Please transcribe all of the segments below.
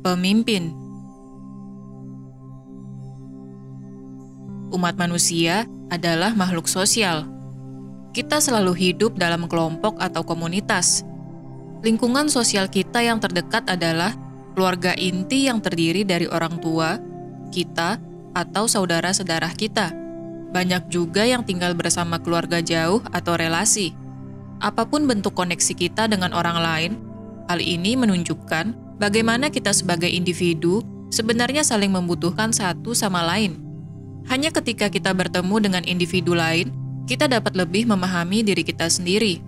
Pemimpin. Umat manusia adalah makhluk sosial. Kita selalu hidup dalam kelompok atau komunitas. Lingkungan sosial kita yang terdekat adalah keluarga inti yang terdiri dari orang tua, kita, atau saudara-saudara kita. Banyak juga yang tinggal bersama keluarga jauh atau relasi. Apapun bentuk koneksi kita dengan orang lain, hal ini menunjukkan bagaimana kita sebagai individu sebenarnya saling membutuhkan satu sama lain. Hanya ketika kita bertemu dengan individu lain, kita dapat lebih memahami diri kita sendiri.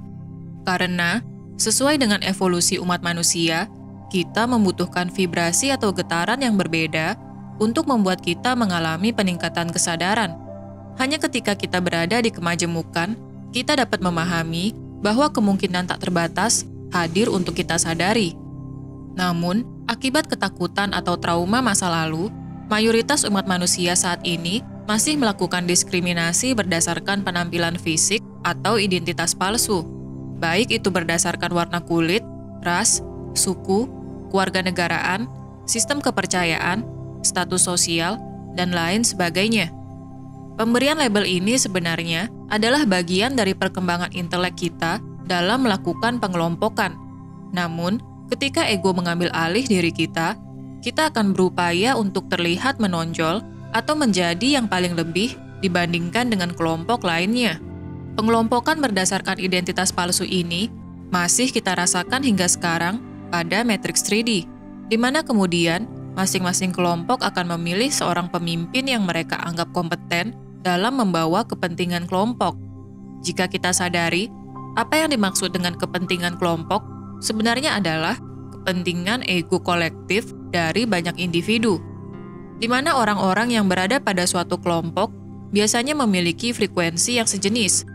Karena, sesuai dengan evolusi umat manusia, kita membutuhkan vibrasi atau getaran yang berbeda untuk membuat kita mengalami peningkatan kesadaran. Hanya ketika kita berada di kemajemukan, kita dapat memahami bahwa kemungkinan tak terbatas hadir untuk kita sadari. Namun, akibat ketakutan atau trauma masa lalu, mayoritas umat manusia saat ini masih melakukan diskriminasi berdasarkan penampilan fisik atau identitas palsu, baik itu berdasarkan warna kulit, ras, suku, kewarganegaraan, sistem kepercayaan, status sosial, dan lain sebagainya. Pemberian label ini sebenarnya adalah bagian dari perkembangan intelek kita dalam melakukan pengelompokan. Namun, ketika ego mengambil alih diri kita akan berupaya untuk terlihat menonjol atau menjadi yang paling lebih dibandingkan dengan kelompok lainnya. Pengelompokan berdasarkan identitas palsu ini masih kita rasakan hingga sekarang pada Matrix 3D, di mana kemudian masing-masing kelompok akan memilih seorang pemimpin yang mereka anggap kompeten dalam membawa kepentingan kelompok. Jika kita sadari, apa yang dimaksud dengan kepentingan kelompok sebenarnya adalah kepentingan ego kolektif dari banyak individu, di mana orang-orang yang berada pada suatu kelompok biasanya memiliki frekuensi yang sejenis.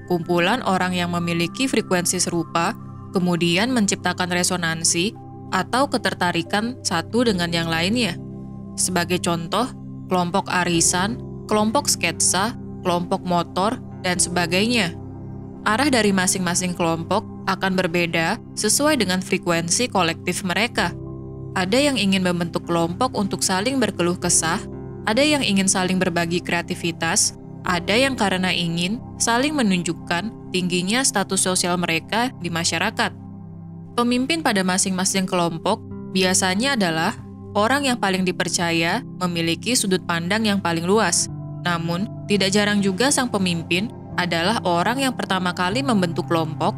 Kumpulan orang yang memiliki frekuensi serupa kemudian menciptakan resonansi atau ketertarikan satu dengan yang lainnya. Sebagai contoh, kelompok arisan, kelompok sketsa, kelompok motor, dan sebagainya. Arah dari masing-masing kelompok akan berbeda sesuai dengan frekuensi kolektif mereka. Ada yang ingin membentuk kelompok untuk saling berkeluh kesah, ada yang ingin saling berbagi kreativitas, ada yang karena ingin saling menunjukkan tingginya status sosial mereka di masyarakat. Pemimpin pada masing-masing kelompok biasanya adalah orang yang paling dipercaya memiliki sudut pandang yang paling luas. Namun, tidak jarang juga sang pemimpin adalah orang yang pertama kali membentuk kelompok,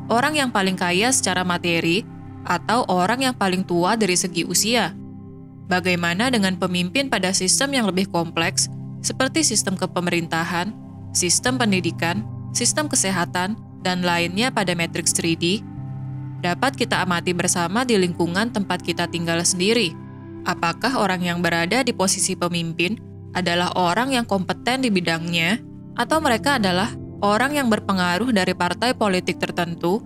orang yang paling kaya secara materi, atau orang yang paling tua dari segi usia. Bagaimana dengan pemimpin pada sistem yang lebih kompleks, seperti sistem kepemerintahan, sistem pendidikan, sistem kesehatan, dan lainnya pada Matrix 3D? Dapat kita amati bersama di lingkungan tempat kita tinggal sendiri. Apakah orang yang berada di posisi pemimpin adalah orang yang kompeten di bidangnya, atau mereka adalah orang yang berpengaruh dari partai politik tertentu?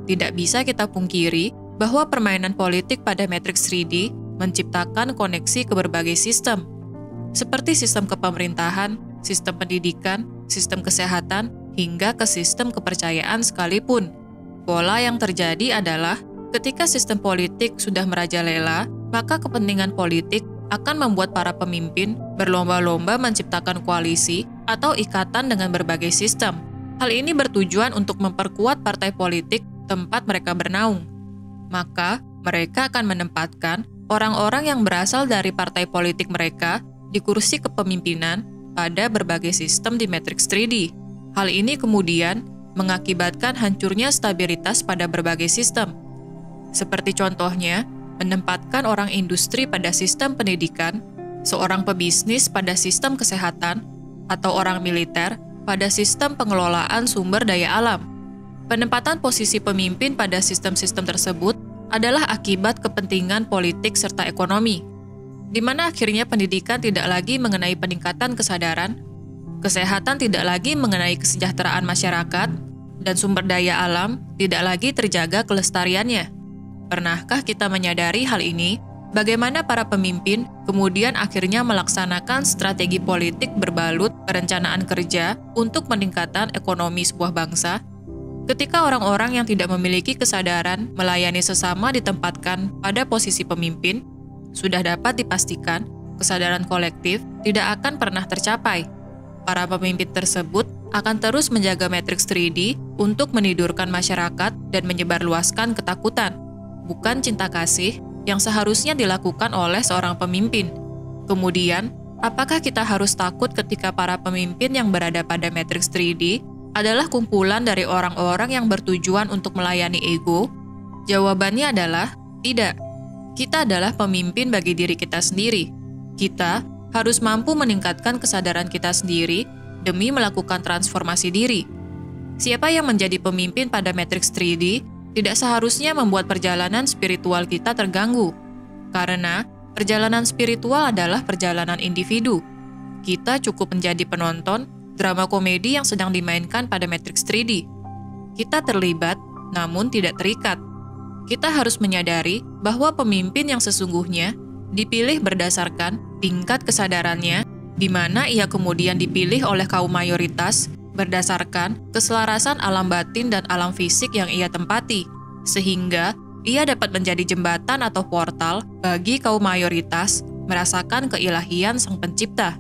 Tidak bisa kita pungkiri bahwa permainan politik pada Matrix 3D menciptakan koneksi ke berbagai sistem, seperti sistem kepemerintahan, sistem pendidikan, sistem kesehatan, hingga ke sistem kepercayaan sekalipun. Pola yang terjadi adalah ketika sistem politik sudah merajalela, maka kepentingan politik akan membuat para pemimpin berlomba-lomba menciptakan koalisi atau ikatan dengan berbagai sistem. Hal ini bertujuan untuk memperkuat partai politik tempat mereka bernaung. Maka, mereka akan menempatkan orang-orang yang berasal dari partai politik mereka di kursi kepemimpinan pada berbagai sistem di Matrix 3D. Hal ini kemudian mengakibatkan hancurnya stabilitas pada berbagai sistem. Seperti contohnya, menempatkan orang industri pada sistem pendidikan, seorang pebisnis pada sistem kesehatan, atau orang militer pada sistem pengelolaan sumber daya alam. Penempatan posisi pemimpin pada sistem-sistem tersebut adalah akibat kepentingan politik serta ekonomi, di mana akhirnya pendidikan tidak lagi mengenai peningkatan kesadaran, kesehatan tidak lagi mengenai kesejahteraan masyarakat, dan sumber daya alam tidak lagi terjaga kelestariannya. Pernahkah kita menyadari hal ini? Bagaimana para pemimpin kemudian akhirnya melaksanakan strategi politik berbalut perencanaan kerja untuk peningkatan ekonomi sebuah bangsa? Ketika orang-orang yang tidak memiliki kesadaran melayani sesama ditempatkan pada posisi pemimpin, sudah dapat dipastikan kesadaran kolektif tidak akan pernah tercapai. Para pemimpin tersebut akan terus menjaga matriks 3D untuk menidurkan masyarakat dan menyebarluaskan ketakutan, bukan cinta kasih yang seharusnya dilakukan oleh seorang pemimpin. Kemudian, apakah kita harus takut ketika para pemimpin yang berada pada matriks 3D adalah kumpulan dari orang-orang yang bertujuan untuk melayani ego? Jawabannya adalah tidak. Kita adalah pemimpin bagi diri kita sendiri. Kita harus mampu meningkatkan kesadaran kita sendiri demi melakukan transformasi diri. Siapa yang menjadi pemimpin pada matriks 3D tidak seharusnya membuat perjalanan spiritual kita terganggu, karena perjalanan spiritual adalah perjalanan individu. Kita cukup menjadi penonton drama komedi yang sedang dimainkan pada matriks 3D. Kita terlibat, namun tidak terikat. Kita harus menyadari bahwa pemimpin yang sesungguhnya dipilih berdasarkan tingkat kesadarannya, di mana ia kemudian dipilih oleh kaum mayoritas berdasarkan keselarasan alam batin dan alam fisik yang ia tempati, sehingga ia dapat menjadi jembatan atau portal bagi kaum mayoritas merasakan keilahian Sang Pencipta.